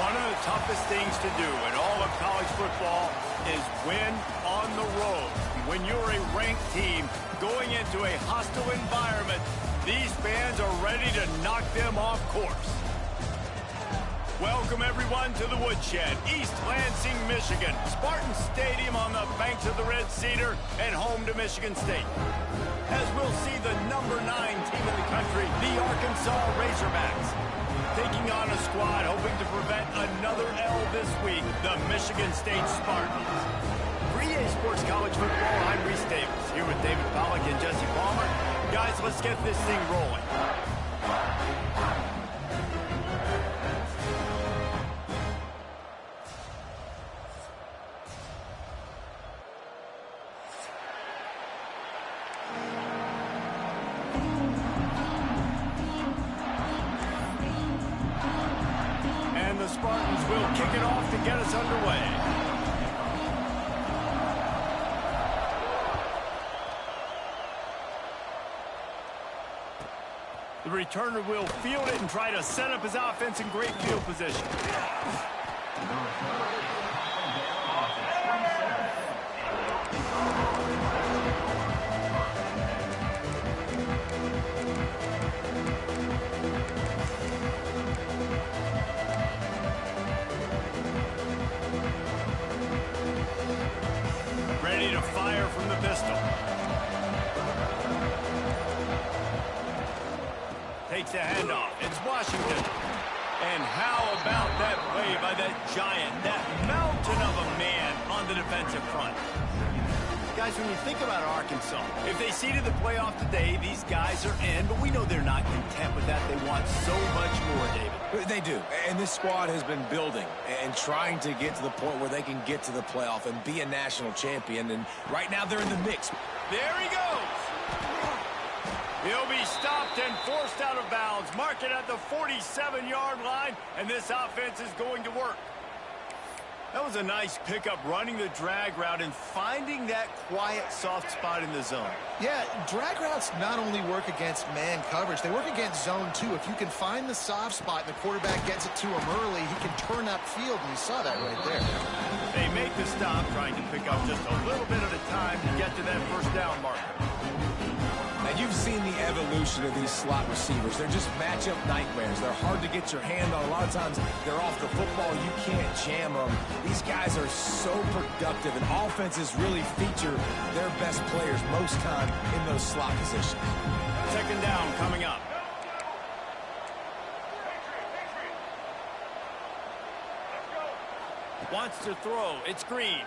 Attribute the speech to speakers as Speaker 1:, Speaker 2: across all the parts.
Speaker 1: One of the toughest things to do in all of college football is win on the road. When you're a ranked team going into a hostile environment, these fans are ready to knock them off course. Welcome, everyone, to the Woodshed, East Lansing, Michigan. Spartan Stadium on the banks of the Red Cedar and home to Michigan State. As we'll see the #9 team in the country, the Arkansas Razorbacks, taking on a squad hoping to prevent another L this week, the Michigan State Spartans. For EA Sports College Football, I'm Reese Davis, here with David Pollack and Jesse Palmer. Guys, let's get this thing rolling. The Spartans will kick it off to get us underway. The returner will field it and try to set up his offense in great field position. Ready to fire from the pistol. Takes a handoff. It's Washington. And how about that play by that giant, that mountain of a man on the defensive front? Guys, when you think about Arkansas, if they seeded the playoff today, these guys are in, but we know they're not content with that. They want so much more, David.
Speaker 2: They do, and this squad has been building and trying to get to the point where they can get to the playoff and be a national champion, and right now they're in the mix.
Speaker 1: There he goes. He'll be stopped and forced out of bounds. Mark it at the 47-yard line, and this offense is going to work. That was a nice pickup, running the drag route and finding that quiet, soft spot in the zone.
Speaker 3: Yeah, drag routes not only work against man coverage, they work against zone too. If you can find the soft spot and the quarterback gets it to him early, he can turn upfield, and you saw that right there.
Speaker 1: They make the stop, trying to pick up just a little bit at a time to get to that first down marker.
Speaker 2: Now, you've seen the evolution of these slot receivers. They're just matchup nightmares. They're hard to get your hand on. A lot of times, they're off the football. You can't jam them. These guys are so productive, and offenses really feature their best players most time in those slot positions.
Speaker 1: Second down coming up. Wants to throw. It's Green.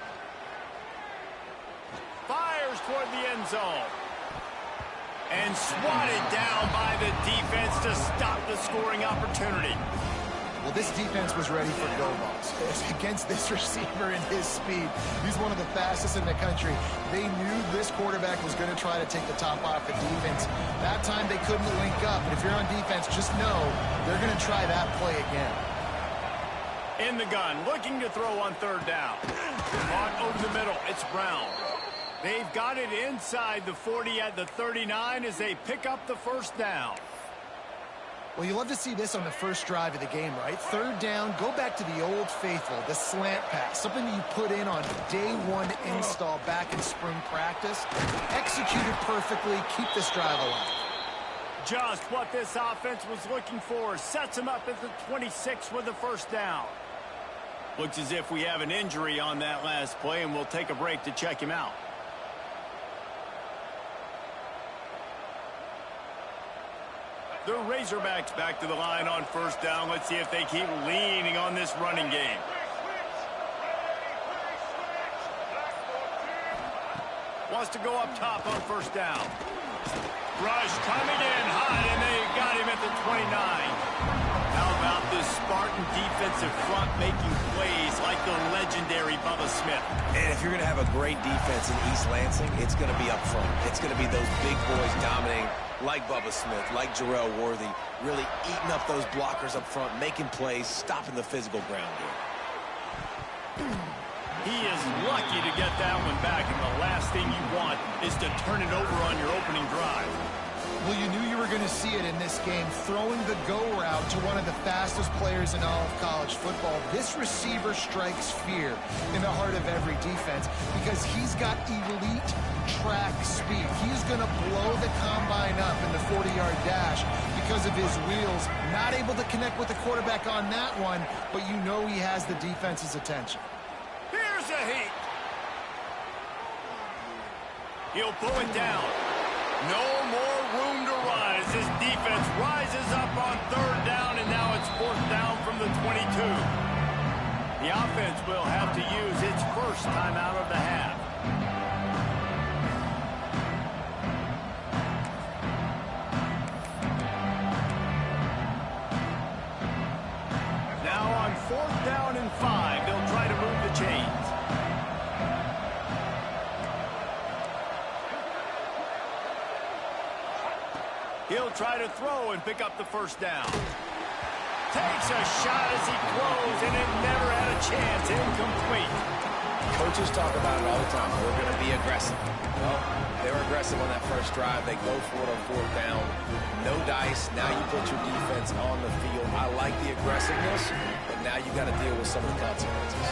Speaker 1: Fires toward the end zone. And swatted down by the defense to stop the scoring opportunity.
Speaker 3: Well, this defense was ready for go balls. Against this receiver and his speed, he's one of the fastest in the country. They knew this quarterback was going to try to take the top off the defense. That time they couldn't link up. But if you're on defense, just know they're going to try that play again.
Speaker 1: In the gun, looking to throw on third down. Caught over the middle. It's Brown. They've got it inside the 40 at the 39 as they pick up the first down.
Speaker 3: Well, you love to see this on the first drive of the game, right? Third down, go back to the old faithful, the slant pass, something that you put in on day one install back in spring practice. Executed perfectly, keep this drive alive.
Speaker 1: Just what this offense was looking for. Sets him up at the 26 with the first down. Looks as if we have an injury on that last play, and we'll take a break to check him out. The Razorbacks back to the line on first down. Let's see if they keep leaning on this running game. Wants to go up top on first down. Rush coming in hot, and they got him at the 29. How about this Spartan defensive front making plays like the legendary Bubba Smith?
Speaker 2: And if you're going to have a great defense in East Lansing, it's going to be up front. It's going to be those big boys dominating, like Bubba Smith, like Jarrell Worthy, really eating up those blockers up front, making plays, stopping the physical ground game.
Speaker 1: He is lucky to get that one back, and the last thing you want is to turn it over on your opening drive.
Speaker 3: Well, you knew you were going to see it in this game, throwing the go route to one of the fastest players in all of college football. This receiver strikes fear in the heart of every defense because he's got elite track speed. He's going to blow the combine up in the 40-yard dash because of his wheels. Not able to connect with the quarterback on that one, but you know he has the defense's attention.
Speaker 1: Here's a heat. He'll pull it down. No more room to rise. This defense rises up on third down, and now it's fourth down from the 22. The offense will have to use its first timeout of the half. Now on fourth down and 5, they'll try to move the chains. He'll try to throw and pick up the first down. Takes a shot as he throws, and it never had a chance. Incomplete.
Speaker 2: Coaches talk about it all the time. We're going to be aggressive. Well, they were aggressive on that first drive. They go for it on fourth down. No dice. Now you put your defense on the field. I like the aggressiveness, but now you got to deal with some of the consequences.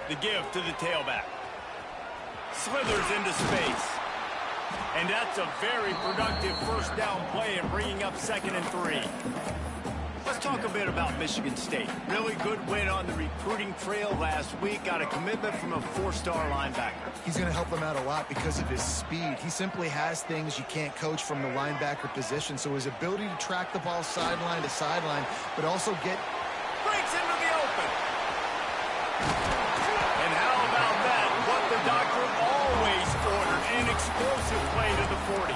Speaker 1: The give to the tailback. Slithers into space. And that's a very productive first down play and bringing up 2nd and 3. Let's talk a bit about Michigan State. Really good win on the recruiting trail last week. Got a commitment from a 4-star linebacker.
Speaker 3: He's going to help them out a lot because of his speed. He simply has things you can't coach from the linebacker position. So his ability to track the ball sideline to sideline, but also get...
Speaker 1: Breaks into the open. And how about that? What the doctor always ordered. An explosive play to the 40.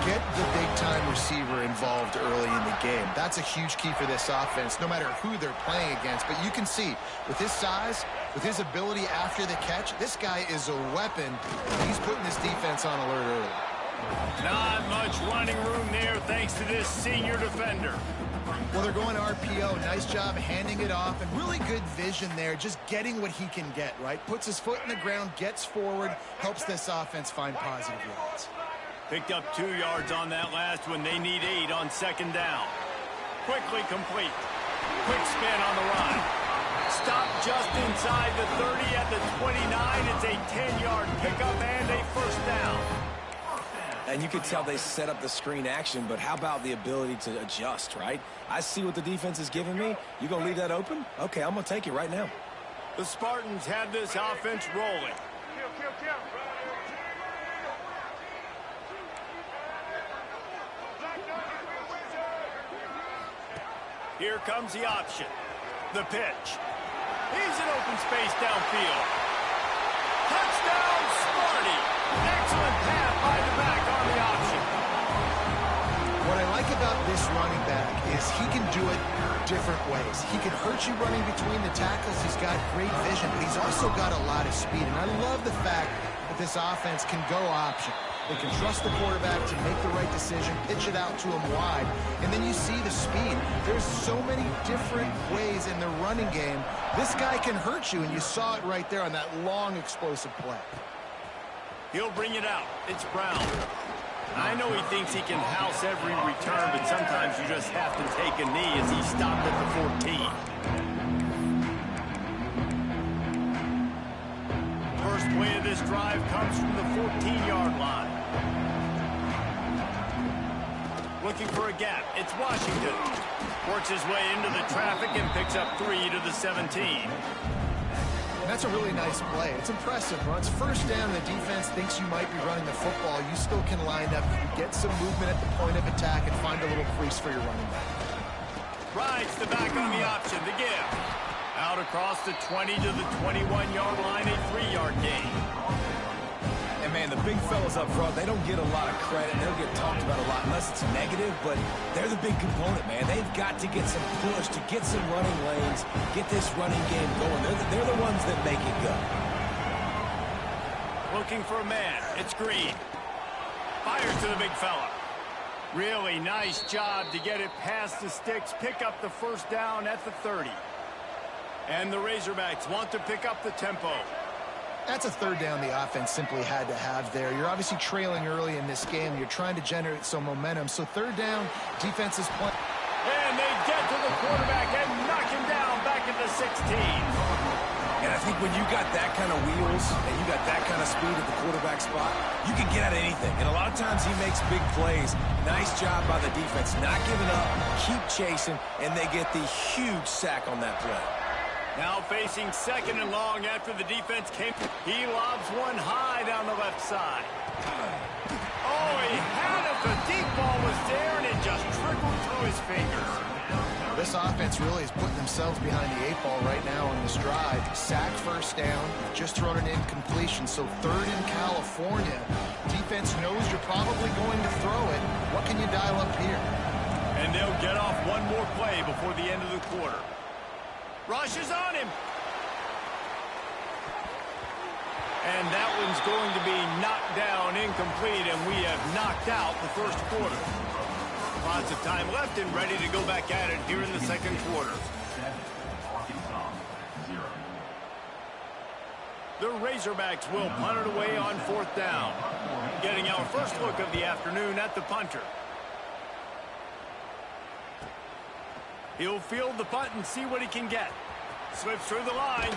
Speaker 3: Get the big-time receiver involved early in the game. That's a huge key for this offense, no matter who they're playing against. But you can see, with his size, with his ability after the catch, this guy is a weapon. He's putting this defense on alert early.
Speaker 1: Not much running room there thanks to this senior defender.
Speaker 3: Well, they're going RPO. Nice job handing it off, and really good vision there, just getting what he can get, right? Puts his foot in the ground, gets forward, helps this offense find positive yards.
Speaker 1: Picked up 2 yards on that last one. They need 8 on 2nd down. Quickly complete. Quick spin on the run. Stop just inside the 30 at the 29. It's a 10-yard pickup and a first down.
Speaker 2: And you could tell they set up the screen action, but how about the ability to adjust, right? I see what the defense is giving me. You gonna leave that open? Okay, I'm gonna take it right now.
Speaker 1: The Spartans have this offense rolling. Here comes the option. The pitch. He's in open space downfield. Touchdown, Sparty. Excellent pass by the back on the option.
Speaker 3: What I like about this running back is he can do it different ways. He can hurt you running between the tackles. He's got great vision, but he's also got a lot of speed. And I love the fact that this offense can go option. They can trust the quarterback to make the right decision, pitch it out to him wide, and then you see the speed. There's so many different ways in the running game. This guy can hurt you, and you saw it right there on that long, explosive play.
Speaker 1: He'll bring it out. It's Brown. I know he thinks he can house every return, but sometimes you just have to take a knee as he stopped at the 14. First play of this drive comes from the 14-yard line. Looking for a gap. It's Washington. Works his way into the traffic and picks up 3 to the 17.
Speaker 3: And that's a really nice play. It's impressive. Once first down, the defense thinks you might be running the football. You still can line up. You can get some movement at the point of attack and find a little crease for your running back.
Speaker 1: Rides the back on the option. The give. Out across the 20 to the 21-yard line, a 3-yard gain.
Speaker 2: And, man, the big fellas up front, they don't get a lot of credit. They don't get talked about a lot unless it's negative, but they're the big component, man. They've got to get some push, to get some running lanes, get this running game going. They're the ones that make it go.
Speaker 1: Looking for a man. It's Green. Fires to the big fella. Really nice job to get it past the sticks, pick up the first down at the 30. And the Razorbacks want to pick up the tempo.
Speaker 3: That's a third down the offense simply had to have there. You're obviously trailing early in this game. You're trying to generate some momentum. So third down, defense is playing.
Speaker 1: And they get to the quarterback and knock him down back at the 16.
Speaker 2: And I think when you got that kind of wheels and you got that kind of speed at the quarterback spot, you can get at anything. And a lot of times he makes big plays. Nice job by the defense, not giving up, keep chasing, and they get the huge sack on that play.
Speaker 1: Now facing second and long after the defense came. He lobs one high down the left side. Oh, he had it. The deep ball was there, and it just trickled through his fingers.
Speaker 3: This offense really is putting themselves behind the 8 ball right now on this drive. Sack first down, just thrown an incompletion. So third in California. Defense knows you're probably going to throw it. What can you dial up here?
Speaker 1: And they'll get off one more play before the end of the quarter. Rush is on him. And that one's going to be knocked down incomplete, and we have knocked out the first quarter. Lots of time left and ready to go back at it here in the second quarter. The Razorbacks will punt it away on fourth down. Getting our first look of the afternoon at the punter. He'll field the punt and see what he can get. Slips through the line.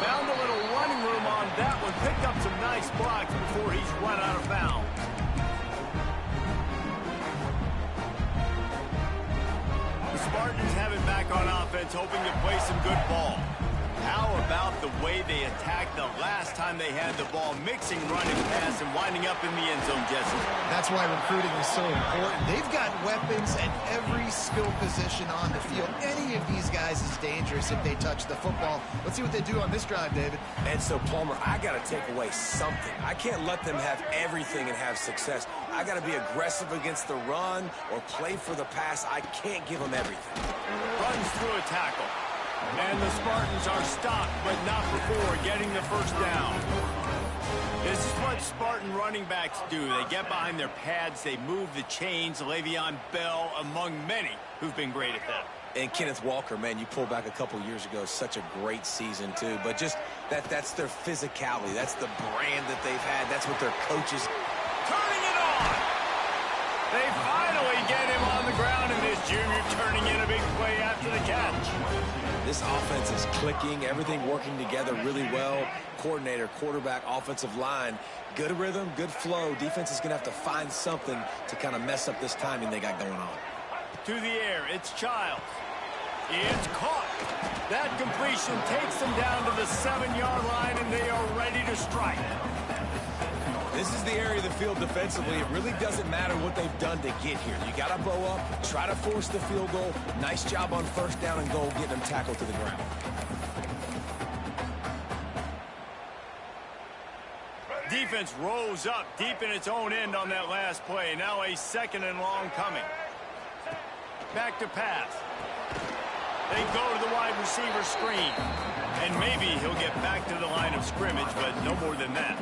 Speaker 1: Found a little running room on that one. Picked up some nice blocks before he's run out of bounds. The Spartans have it back on offense, hoping to play some good ball. How about the way they attacked the last time they had the ball, mixing run and pass and winding up in the end zone, Jesse?
Speaker 3: That's why recruiting is so important. They've got weapons at every skill position on the field. Any of these guys is dangerous if they touch the football. Let's see what they do on this drive, David.
Speaker 2: And so, Palmer, I got to take away something. I can't let them have everything and have success. I got to be aggressive against the run or play for the pass. I can't give them everything.
Speaker 1: Runs through a tackle. And the Spartans are stopped, but not before getting the first down. This is what Spartan running backs do. They get behind their pads, they move the chains. Le'Veon Bell, among many, who've been great at that.
Speaker 2: And Kenneth Walker, man, you pull back a couple years ago, such a great season, too. But just that's their physicality. That's the brand that they've had. That's what their coaches...
Speaker 1: Turning it on! They finally get him on the ground, and this junior turning in a big play after the catch.
Speaker 2: This offense is clicking, everything working together really well. Coordinator, quarterback, offensive line, good rhythm, good flow. Defense is going to have to find something to kind of mess up this timing they got going on.
Speaker 1: To the air, it's Childs. It's caught. That completion takes them down to the 7-yard line, and they are ready to strike.
Speaker 2: This is the area of the field defensively. It really doesn't matter what they've done to get here. You got to bow up, try to force the field goal. Nice job on first down and goal, getting them tackled to the ground.
Speaker 1: Defense rose up deep in its own end on that last play. Now a second and long coming. Back to pass. They go to the wide receiver screen. And maybe he'll get back to the line of scrimmage, but no more than that.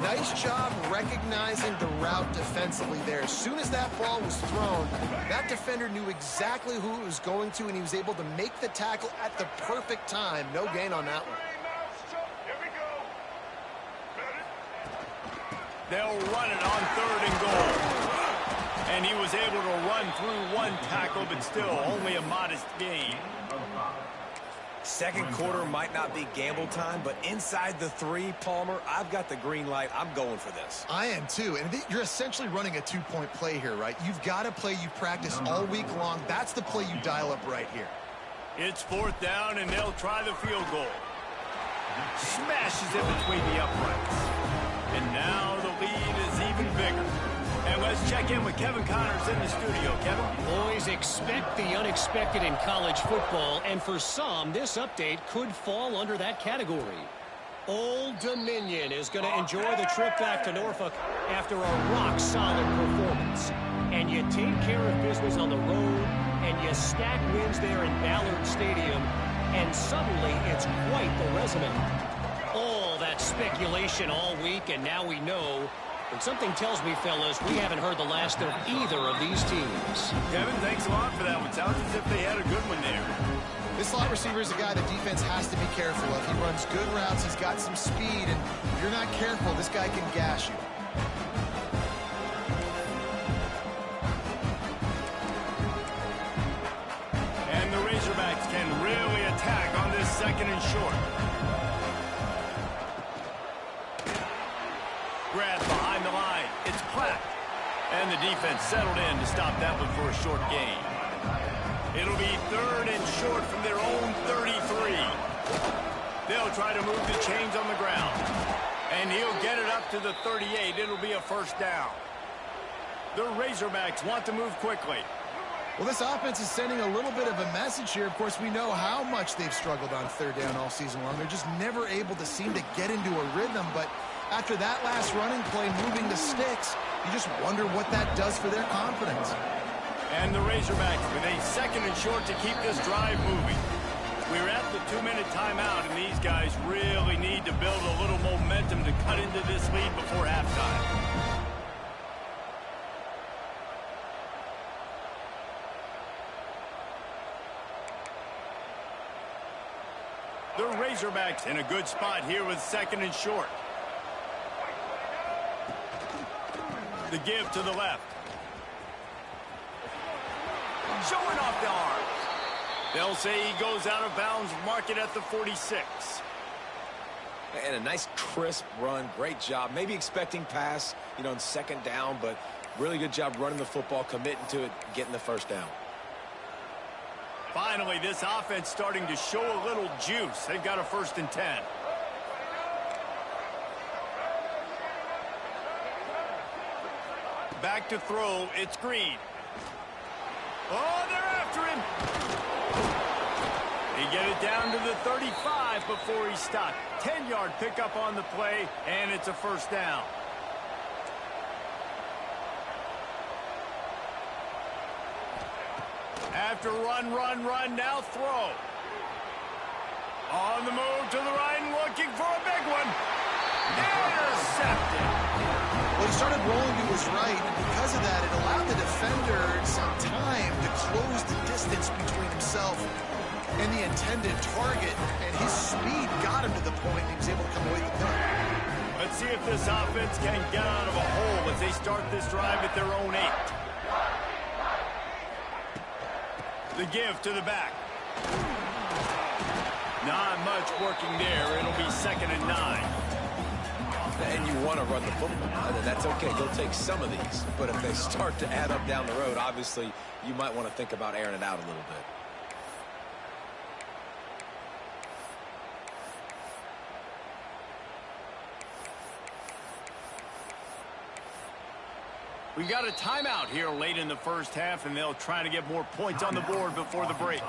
Speaker 3: Nice job recognizing the route defensively there. As soon as that ball was thrown, that defender knew exactly who it was going to, and he was able to make the tackle at the perfect time. No gain on that one.
Speaker 1: They'll run it on third and goal. And he was able to run through one tackle, but still only a modest gain.
Speaker 2: Second quarter might not be gamble time, but inside the 3, Palmer, I've got the green light. I'm going for this.
Speaker 3: I am too. And you're essentially running a 2-point play here, right? You've got a play you practice all week long. That's the play you dial up right here.
Speaker 1: It's fourth down, and they'll try the field goal. Smashes it between the uprights. And now the lead is even bigger. And let's check in with Kevin Connors in the studio. Kevin?
Speaker 4: Boys, expect the unexpected in college football, and for some, this update could fall under that category. Old Dominion is going to enjoy the trip back to Norfolk after a rock-solid performance. And you take care of business on the road, and you stack wins there in Ballard Stadium, and suddenly it's quite the resume. All that speculation all week, and now we know And something tells me, fellas, we haven't heard the last of either of these teams.
Speaker 1: Kevin, thanks a lot for that one. Sounds as if they had a good one there.
Speaker 3: This slot receiver is a guy the defense has to be careful of. He runs good routes. He's got some speed. And if you're not careful, this guy can gash you.
Speaker 1: And the Razorbacks can really attack on this second and short. Grab behind the line. It's Platt. And the defense settled in to stop that one for a short gain. It'll be third and short from their own 33. They'll try to move the chains on the ground. And he'll get it up to the 38. It'll be a first down. The Razorbacks want to move quickly.
Speaker 3: Well, this offense is sending a little bit of a message here. Of course, we know how much they've struggled on third down all season long. They're just never able to seem to get into a rhythm. But after that last running play, moving the sticks, you just wonder what that does for their confidence.
Speaker 1: And the Razorbacks with a second and short to keep this drive moving. We're at the 2-minute timeout, and these guys really need to build a little momentum to cut into this lead before halftime. The Razorbacks in a good spot here with second and short. The give to the left. Showing off the arm. They'll say he goes out of bounds, mark it at the 46.
Speaker 2: And a nice crisp run. Great job. Maybe expecting pass, in second down, but really good job running the football, committing to it, getting the first down.
Speaker 1: Finally, this offense starting to show a little juice. They've got a 1st and 10. Back to throw. It's Green. Oh, they're after him. He get it down to the 35 before he's stopped. 10-yard pickup on the play, and it's a first down. After run, now throw. On the move to the right and looking for a big one. Intercepted.
Speaker 3: Well, he started rolling to his right, and because of that, it allowed the defender some time to close the distance between himself and the intended target, and his speed got him to the point he was able to come away with that.
Speaker 1: Let's see if this offense can get out of a hole as they start this drive at their own 8. The give to the back. Not much working there. It'll be 2nd and 9.
Speaker 2: And you want to run the football, and that's okay. You'll take some of these. But if they start to add up down the road, obviously, you might want to think about airing it out a little bit.
Speaker 1: We got a timeout here late in the first half, and they'll try to get more points on the board before the break.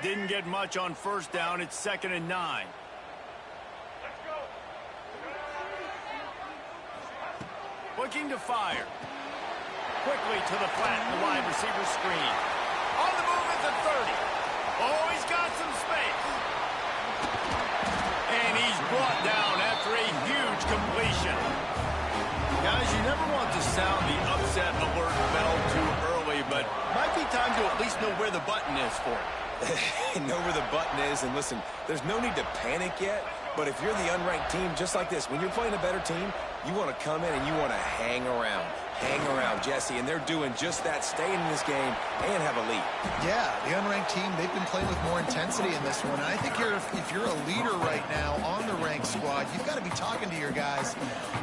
Speaker 1: Didn't get much on first down. It's 2nd and 9. Looking to fire. Quickly to the flat, the wide receiver screen. On the move at the 30. Oh, he's got some space. And he's brought down after a huge completion. Guys, you never want to sound the upset alert bell too early, but might be time to at least know where the button is for it.
Speaker 2: Know where the button is, and listen, there's no need to panic yet, but if you're the unranked team, just like this, when you're playing a better team, you want to come in and you want to hang around, Jesse, and they're doing just that, staying in this game and have a lead.
Speaker 3: Yeah, the unranked team, they've been playing with more intensity in this one, and I think if you're a leader right now on the ranked squad, you've got to be talking to your guys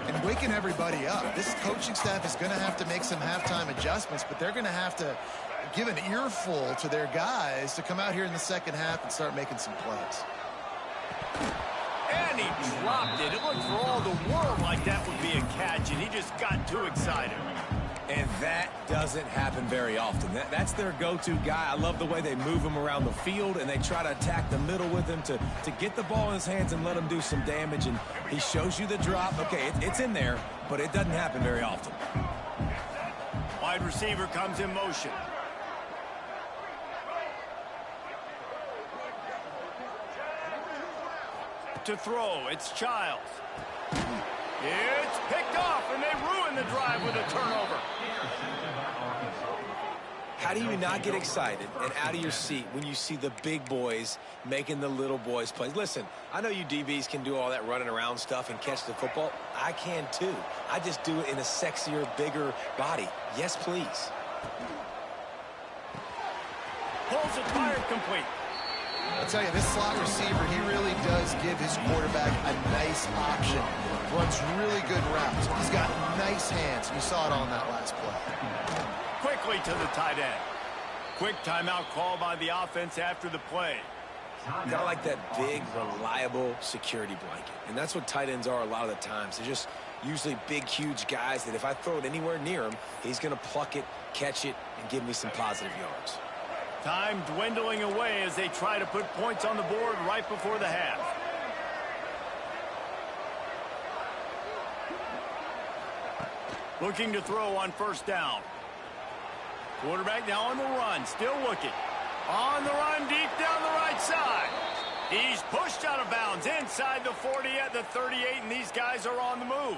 Speaker 3: and waking everybody up. This coaching staff is going to have to make some halftime adjustments, but they're going to have to give an earful to their guys to come out here in the second half and start making some plays.
Speaker 1: And he dropped it. It looked for all the world like that would be a catch, and he just got too excited.
Speaker 2: And that doesn't happen very often. That's their go-to guy. I love the way they move him around the field, and they try to attack the middle with him to get the ball in his hands and let him do some damage. And he shows you the drop. Okay, it's in there, but it doesn't happen very often.
Speaker 1: Wide receiver comes in motion. to throw. It's Childs. It's picked off, and they ruin the drive with a turnover.
Speaker 2: How do you not get excited and out of your seat when you see the big boys making the little boys play? Listen, I know you DBs can do all that running around stuff and catch the football. I can too. I just do it in a sexier, bigger body. Yes, please.
Speaker 1: Pulls it, fired, complete.
Speaker 3: I'll tell you, this slot receiver, he really does give his quarterback a nice option. Runs really good routes. He's got nice hands. You saw it on that last play.
Speaker 1: Quickly to the tight end. Quick timeout call by the offense after the play.
Speaker 2: Got like that big, reliable security blanket. And that's what tight ends are a lot of the times. They're just usually big, huge guys that if I throw it anywhere near him, he's going to pluck it, catch it, and give me some positive yards.
Speaker 1: Time dwindling away as they try to put points on the board right before the half. Looking to throw on first down. Quarterback now on the run, still looking. On the run, deep down the right side. He's pushed out of bounds inside the 40 at the 38, and these guys are on the move.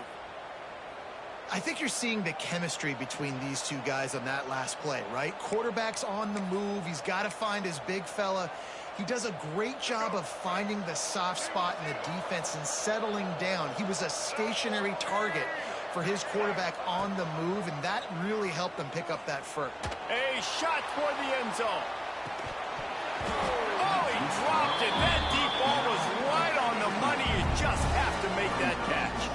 Speaker 3: I think you're seeing the chemistry between these two guys on that last play, right? Quarterback's on the move. He's got to find his big fella. He does a great job of finding the soft spot in the defense and settling down. He was a stationary target for his quarterback on the move, and that really helped them pick up that first.
Speaker 1: A shot toward the end zone. Oh, he dropped it. That deep ball was right on the money. You just have to make that catch.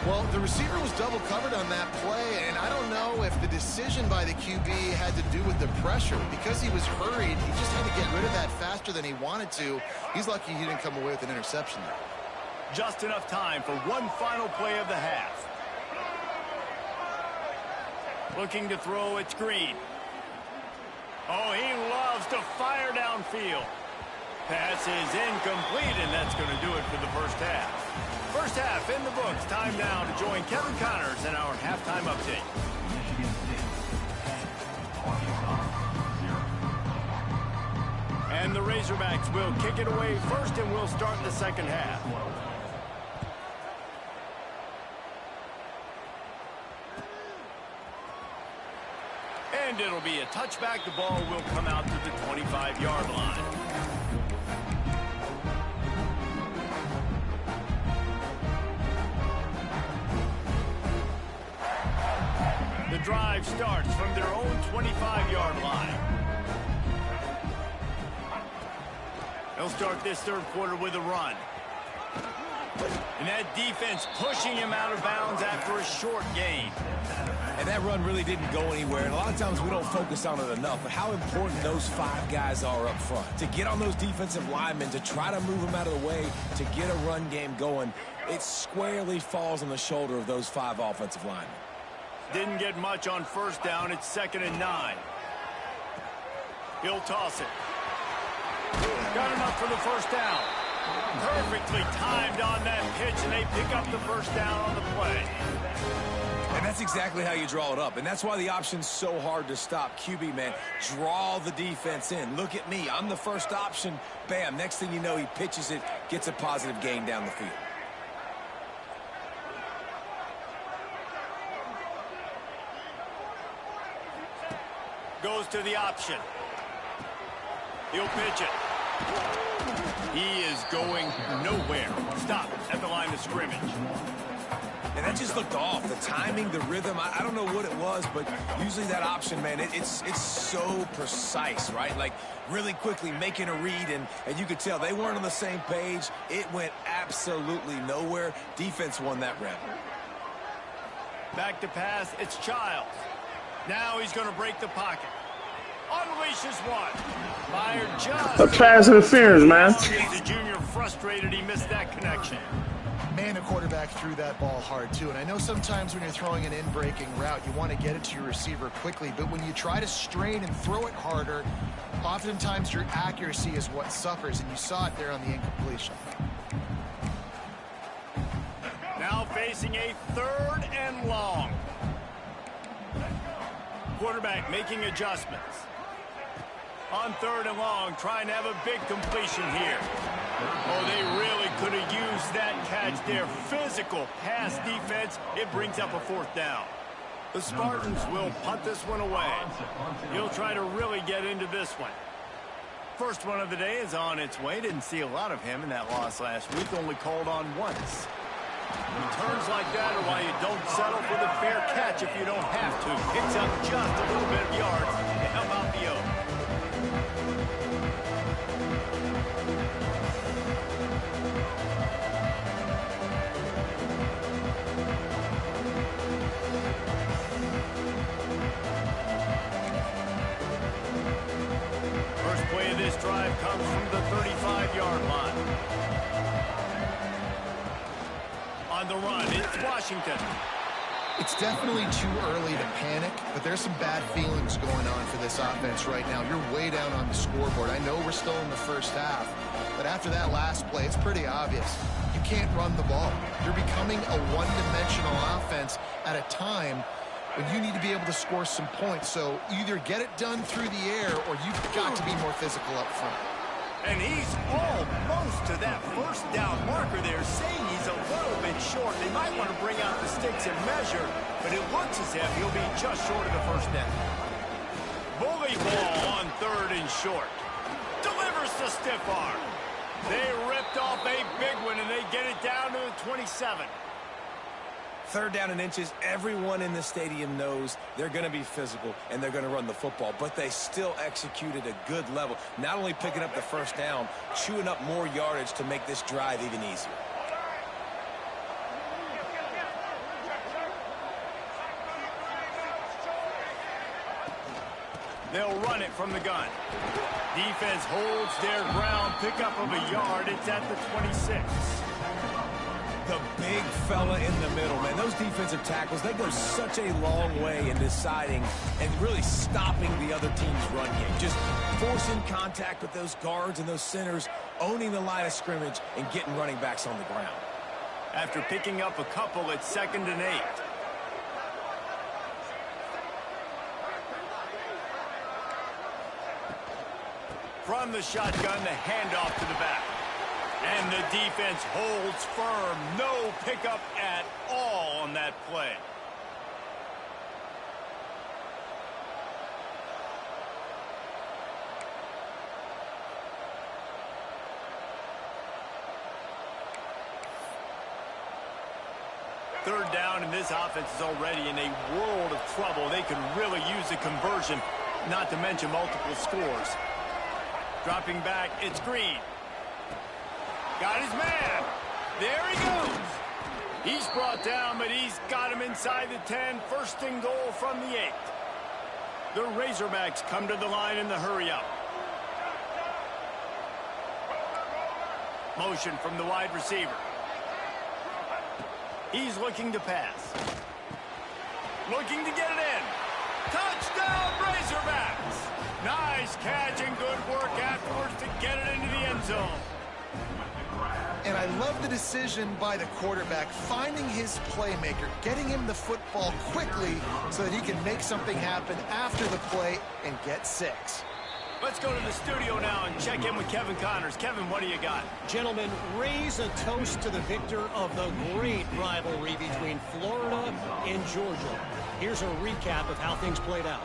Speaker 3: Well, the receiver was double covered on that play, and I don't know if the decision by the QB had to do with the pressure. Because he was hurried, he just had to get rid of that faster than he wanted to. He's lucky he didn't come away with an interception there.
Speaker 1: Just enough time for one final play of the half. Looking to throw, it's Green. Oh, he loves to fire downfield. Pass is incomplete, and that's going to do it for the first half. First half in the books. Time now to join Kevin Connors in our halftime update. And the Razorbacks will kick it away first, and we'll start the second half. And it'll be a touchback. The ball will come out to the 25-yard line. The drive starts from their own 25-yard line. They'll start this third quarter with a run. And that defense pushing him out of bounds after a short gain.
Speaker 2: And that run really didn't go anywhere. And a lot of times we don't focus on it enough. But how important those five guys are up front. To get on those defensive linemen, to try to move them out of the way, to get a run game going, it squarely falls on the shoulder of those five offensive linemen.
Speaker 1: Didn't get much on first down. It's 2nd and 9. He'll toss it. Got enough for the first down. Perfectly timed on that pitch, and they pick up the first down on the play.
Speaker 2: And that's exactly how you draw it up. And that's why the option's so hard to stop. QB, man, draw the defense in. Look at me. I'm the first option. Bam. Next thing you know, he pitches it, gets a positive gain down the field.
Speaker 1: Goes to the option. He'll pitch it. He is going nowhere. Stop at the line of scrimmage.
Speaker 2: And that just looked off. The timing, the rhythm, I don't know what it was, but usually that option, man, it's so precise, right? Like really quickly making a read, and you could tell they weren't on the same page. It went absolutely nowhere. Defense won that round.
Speaker 1: Back to pass, it's Childs. Now he's going to break the pocket. Unleashes one. Fired just.
Speaker 5: A pass interference, man.
Speaker 1: The junior frustrated he missed that connection.
Speaker 3: Man, the quarterback threw that ball hard, too. And I know sometimes when you're throwing an in-breaking route, you want to get it to your receiver quickly. But when you try to strain and throw it harder, oftentimes your accuracy is what suffers. And you saw it there on the incompletion.
Speaker 1: Now facing a 3rd and long. Quarterback making adjustments. On 3rd and long, trying to have a big completion here. Oh, they really could have used that catch there. Physical pass defense. It brings up a 4th down. The Spartans will punt this one away. He'll try to really get into this one. First one of the day is on its way. Didn't see a lot of him in that loss last week. Only called on once. Returns like that are why you don't settle for the fair catch if you don't have to. Picks up just a little bit of yards to help out the O. First play of this drive comes from the 35-yard line. On the run, it's Washington.
Speaker 3: It's definitely too early to panic, but there's some bad feelings going on for this offense right now. You're way down on the scoreboard. I know we're still in the first half, but after that last play, it's pretty obvious. You can't run the ball. You're becoming a one-dimensional offense at a time when you need to be able to score some points. So either get it done through the air or you've got to be more physical up front.
Speaker 1: And he's almost to that first down marker there, saying he's a little bit short. They might want to bring out the sticks and measure, but it looks as if he'll be just short of the first down. Bully ball on 3rd and short. Delivers to stiff arm. They ripped off a big one, and they get it down to the 27.
Speaker 2: 3rd down and inches, everyone in the stadium knows they're going to be physical and they're going to run the football, but they still executed a good level. Not only picking up the first down, chewing up more yardage to make this drive even easier.
Speaker 1: They'll run it from the gun. Defense holds their ground, pickup of a yard. It's at the 26.
Speaker 2: The big fella in the middle, man. Those defensive tackles, they go such a long way in deciding and really stopping the other team's run game. Just forcing contact with those guards and those centers, owning the line of scrimmage, and getting running backs on the ground.
Speaker 1: After picking up a couple, it's 2nd and 8. From the shotgun, the handoff to the back. And the defense holds firm. No pickup at all on that play. Third down, and this offense is already in a world of trouble. They could really use a conversion, not to mention multiple scores. Dropping back, it's Green. Got his man. There he goes. He's brought down, but he's got him inside the 10. 1st and goal from the 8. The Razorbacks come to the line in the hurry-up. Motion from the wide receiver. He's looking to pass. Looking to get it in. Touchdown, Razorbacks. Nice catch and good work afterwards to get it into the end zone.
Speaker 3: And I love the decision by the quarterback, finding his playmaker, getting him the football quickly so that he can make something happen after the play and get 6.
Speaker 1: Let's go to the studio now and check in with Kevin Connors. Kevin, what do you got?
Speaker 4: Gentlemen, raise a toast to the victor of the great rivalry between Florida and Georgia. Here's a recap of how things played out.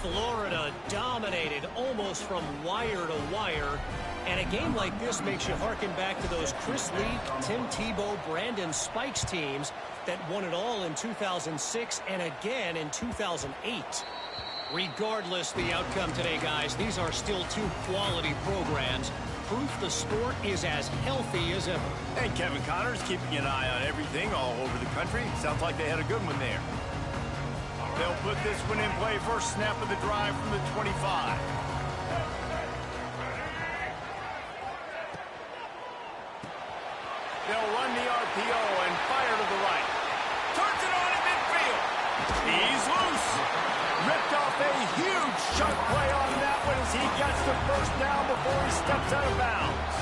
Speaker 4: Florida dominated almost from wire to wire. And a game like this makes you harken back to those Chris Leak, Tim Tebow, Brandon Spikes teams that won it all in 2006 and again in 2008. Regardless the outcome today, guys, these are still 2 quality programs. Proof the sport is as healthy as ever.
Speaker 1: And Kevin Connors keeping an eye on everything all over the country. Sounds like they had a good one there. They'll put this one in play. First snap of the drive from the 25. They'll run the RPO and fire to the right. Turns it on in midfield. He's loose. Ripped off a huge chunk play on that one as he gets the first down before he steps out of bounds.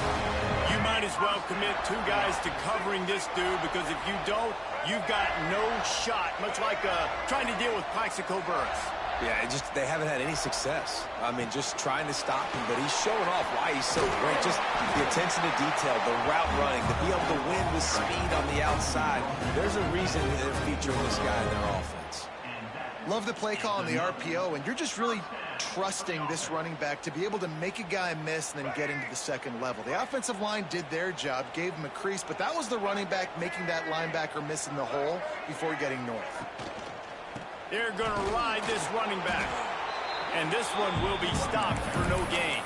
Speaker 1: You might as well commit 2 guys to covering this dude, because if you don't, you've got no shot, much like trying to deal with Plaxico Burress.
Speaker 2: Yeah, they haven't had any success. I mean, just trying to stop him, but he's showing off why he's so great. Just the attention to detail, the route running, to be able to win with speed on the outside. There's a reason they're featuring this guy in their offense.
Speaker 3: Love the play call on the RPO, and you're just really trusting this running back to be able to make a guy miss and then get into the second level. The offensive line did their job, gave him a crease, but that was the running back making that linebacker miss in the hole before getting north.
Speaker 1: They're going to ride this running back. And this one will be stopped for no gain.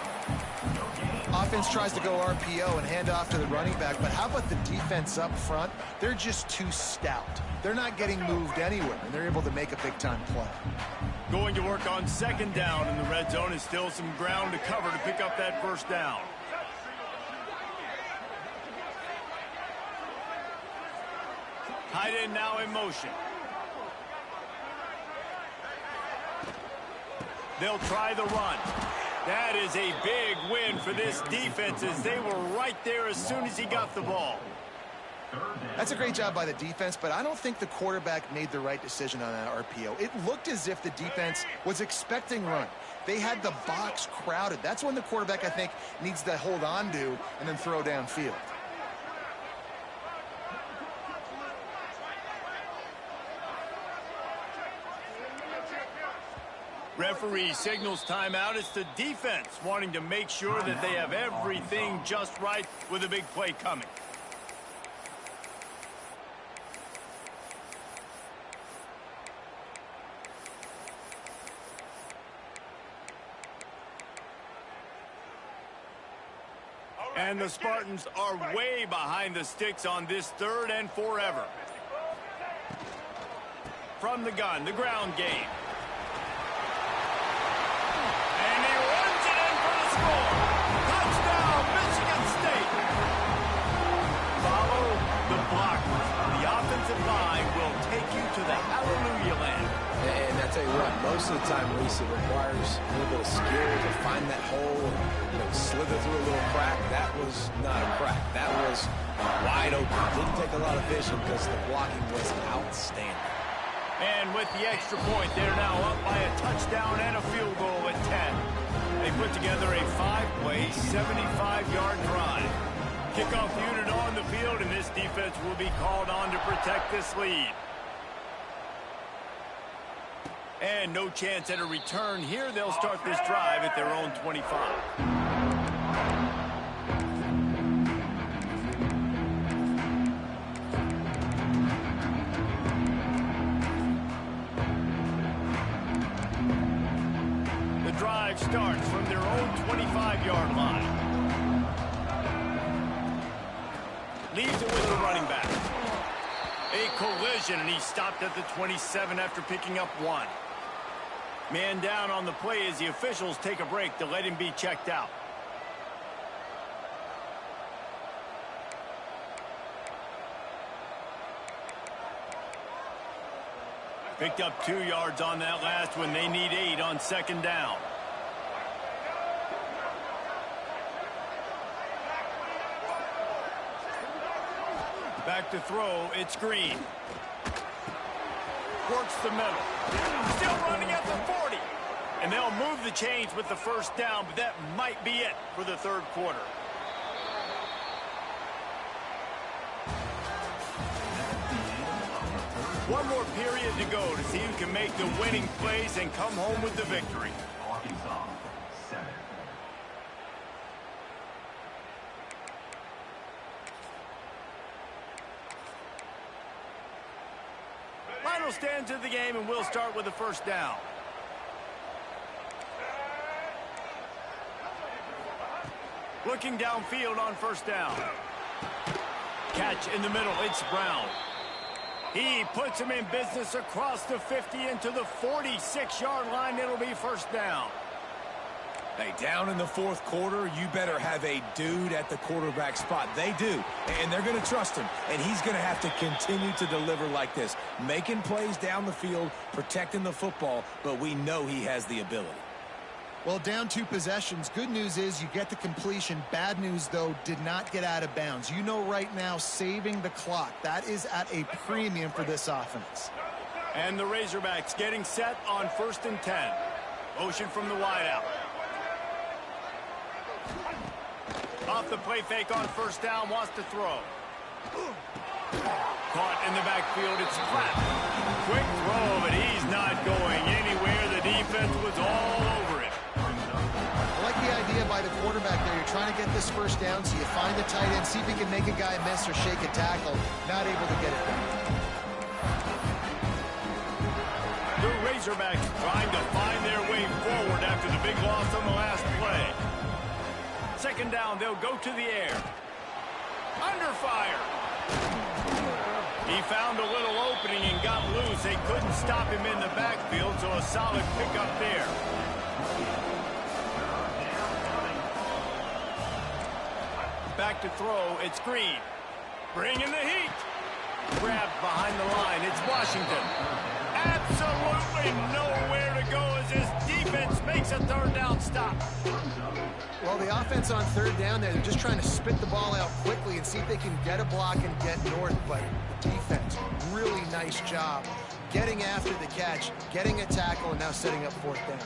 Speaker 3: Offense tries to go RPO and hand off to the running back, but how about the defense up front? They're just too stout. They're not getting moved anywhere, and they're able to make a big-time play.
Speaker 1: Going to work on second down in the red zone is still some ground to cover to pick up that first down. Tight end now in motion. They'll try the run. That is a big win for this defense as they were right there as soon as he got the ball.
Speaker 3: That's a great job by the defense, but I don't think the quarterback made the right decision on that RPO. It looked as if the defense was expecting run. They had the box crowded. That's when the quarterback, I think, needs to hold on to and then throw downfield.
Speaker 1: Referee signals timeout. It's the defense wanting to make sure that they have everything just right with a big play coming. And the Spartans are way behind the sticks on this third and forever. From the gun, the ground game. Touchdown, Michigan State. Follow the blockers. The offensive line will take you to the hallelujah land.
Speaker 2: And I tell you what, most of the time, Reese, it requires a little bit of skill to find that hole and slither through a little crack. That was not a crack. That was wide open. Didn't take a lot of vision because the blocking was outstanding.
Speaker 1: And with the extra point, they're now up by a touchdown and a field goal at 10. They put together a 5-play, 75-yard drive. Kickoff unit on the field, and this defense will be called on to protect this lead. And no chance at a return here. They'll start this drive at their own 25. Drive starts from their own 25-yard line. Leaves it with the running back. A collision, and he stopped at the 27 after picking up one. Man down on the play as the officials take a break to let him be checked out. Picked up 2 yards on that last one. They need 8 on second down. Back to throw, it's Green. Works the middle. Still running at the 40. And they'll move the chains with the first down, but that might be it for the third quarter. One more period to go to see who can make the winning plays and come home with the victory. Final stands of the game, and we'll start with the first down. Looking downfield on first down. Catch in the middle, it's Brown. He puts him in business across the 50 into the 46-yard line. It'll be first down.
Speaker 2: Hey, down in the fourth quarter, you better have a dude at the quarterback spot. They do, and they're going to trust him, and he's going to have to continue to deliver like this, making plays down the field, protecting the football, but we know he has the ability.
Speaker 3: Well, down 2 possessions. Good news is you get the completion. Bad news, though, did not get out of bounds. You know right now, saving the clock, that is at a premium for this offense.
Speaker 1: And the Razorbacks getting set on 1st and 10. Motion from the wideout. Off the play fake on 1st down, wants to throw. Caught in the backfield, it's flat. Quick throw, but he's not going anywhere. The defense was all over it.
Speaker 3: I like the idea by the quarterback there. You're trying to get this 1st down, so you find the tight end, see if he can make a guy miss or shake a tackle. Not able to get it done.
Speaker 1: The Razorbacks trying to find their way forward after the big loss on the last play. 2nd down, they'll go to the air. Under fire. He found a little opening and got loose. They couldn't stop him in the backfield, so a solid pickup there. Back to throw, it's Green. Bringing the heat. Grabbed behind the line, it's Washington. Absolutely nowhere to go as this defense makes a 3rd down stop.
Speaker 3: Well, the offense on 3rd down there, they're just trying to spit the ball out quickly and see if they can get a block and get north. But the defense, really nice job getting after the catch, getting a tackle, and now setting up 4th down.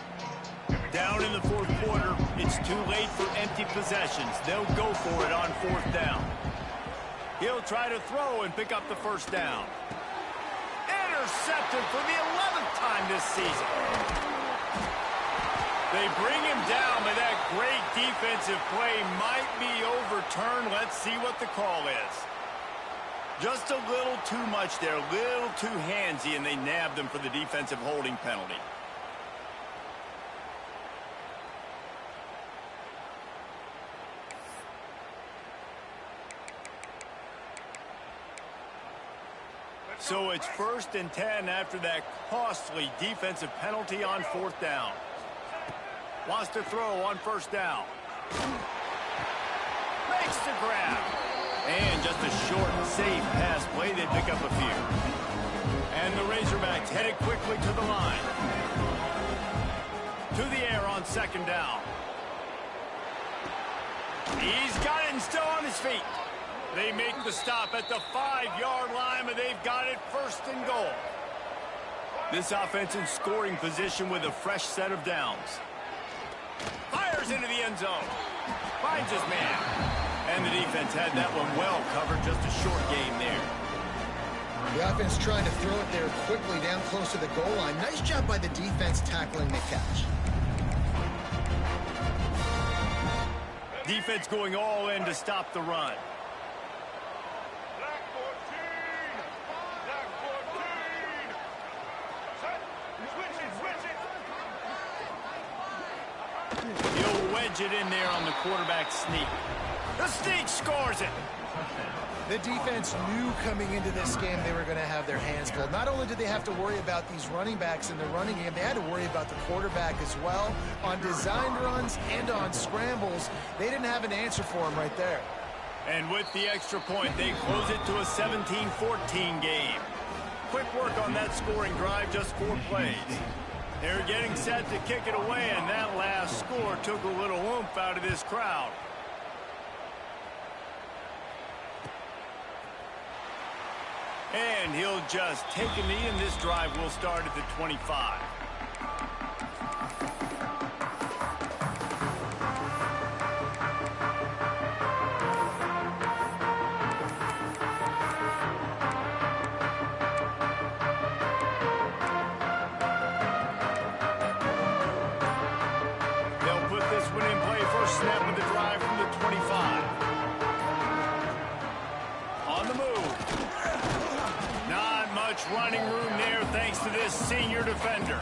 Speaker 1: Down in the 4th quarter, it's too late for empty possessions. They'll go for it on 4th down. He'll try to throw and pick up the 1st down. Intercepted for the 11th time this season. They bring him down, but that great defensive play might be overturned. Let's see what the call is. Just a little too much there, a little too handsy, and they nabbed him for the defensive holding penalty. So it's 1st and 10 after that costly defensive penalty on 4th down. Wants to throw on 1st down. Makes the grab. And just a short, safe pass play. They pick up a few. And the Razorbacks headed quickly to the line. To the air on 2nd down. He's got it and still on his feet. They make the stop at the 5-yard line, and they've got it 1st and goal. This offense in scoring position with a fresh set of downs. Fires into the end zone. Finds his man. And the defense had that one well covered. Just a short game there.
Speaker 3: The offense trying to throw it there quickly down close to the goal line. Nice job by the defense tackling the catch.
Speaker 1: Defense going all in to stop the run. He'll wedge it in there on the quarterback sneak. The sneak scores it.
Speaker 3: The defense knew coming into this game they were going to have their hands full. Not only did they have to worry about these running backs in the running game, they had to worry about the quarterback as well. On designed runs and on scrambles, they didn't have an answer for him right there.
Speaker 1: And with the extra point, they close it to a 17-14 game. Quick work on that scoring drive, just 4 plays. They're getting set to kick it away, and that last score took a little oomph out of this crowd. And he'll just take a knee, and this drive will start at the 25. They'll put this one in play. First snap of the drive from the 25. On the move. Not much running room there thanks to this senior defender.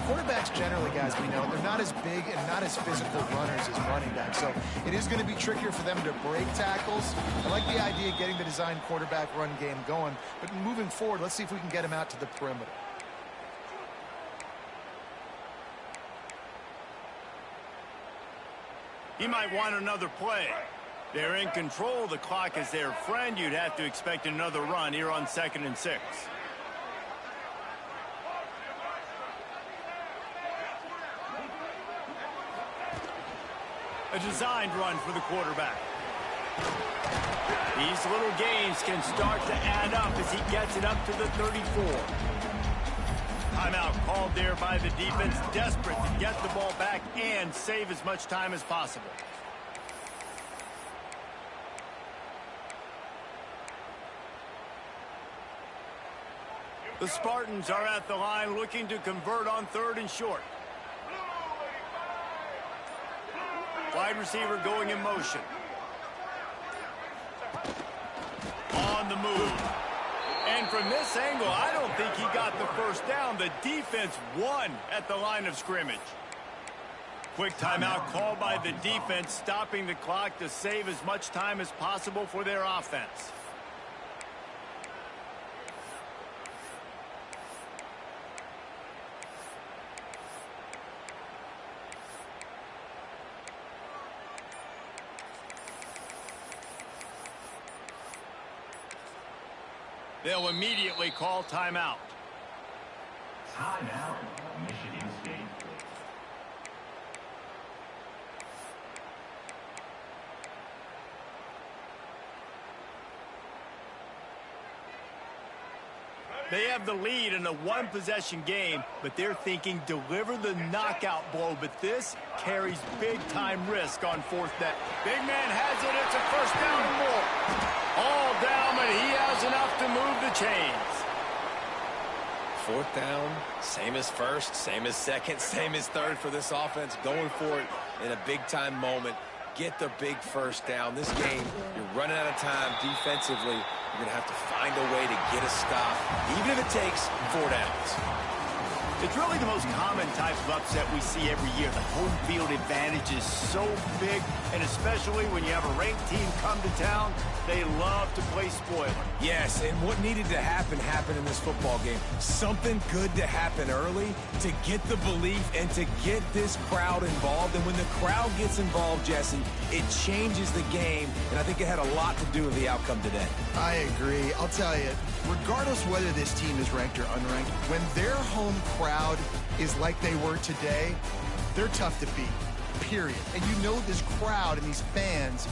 Speaker 3: Quarterbacks generally, guys, we know, they're not as big and not as physical runners as running backs. So it is going to be trickier for them to break tackles. I like the idea of getting the designed quarterback run game going. But moving forward, let's see if we can get him out to the perimeter.
Speaker 1: He might want another play. They're in control. The clock is their friend. You'd have to expect another run here on 2nd and 6. A designed run for the quarterback. These little gains can start to add up as he gets it up to the 34. Timeout called there by the defense, desperate to get the ball back and save as much time as possible. The Spartans are at the line looking to convert on 3rd and short. Wide receiver going in motion. On the move. And from this angle, I don't think he got the first down. The defense won at the line of scrimmage. Quick timeout called by the defense, stopping the clock to save as much time as possible for their offense. They'll immediately call timeout.
Speaker 5: Timeout, Michigan State.
Speaker 1: They have the lead in a one-possession game, but they're thinking deliver the knockout blow. But this carries big-time risk on 4th down. Big man has it. It's a first down and more. All down, but he has enough to move the chains.
Speaker 2: 4th down, same as 1st, same as 2nd, same as 3rd for this offense. Going for it in a big-time moment. Get the big first down. This game, you're running out of time defensively. You're going to have to find a way to get a stop, even if it takes 4 downs.
Speaker 1: It's really the most common type of upset we see every year. The home field advantage is so big, and especially when you have a ranked team come to town, they love to play spoiler.
Speaker 2: Yes, and what needed to happen happened in this football game. Something good to happen early to get the belief and to get this crowd involved. And when the crowd gets involved, Jesse, it changes the game, and I think it had a lot to do with the outcome today.
Speaker 3: I agree. I'll tell you, regardless whether this team is ranked or unranked, when their home crowd is like they were today, they're tough to beat, period. And you know this crowd and these fans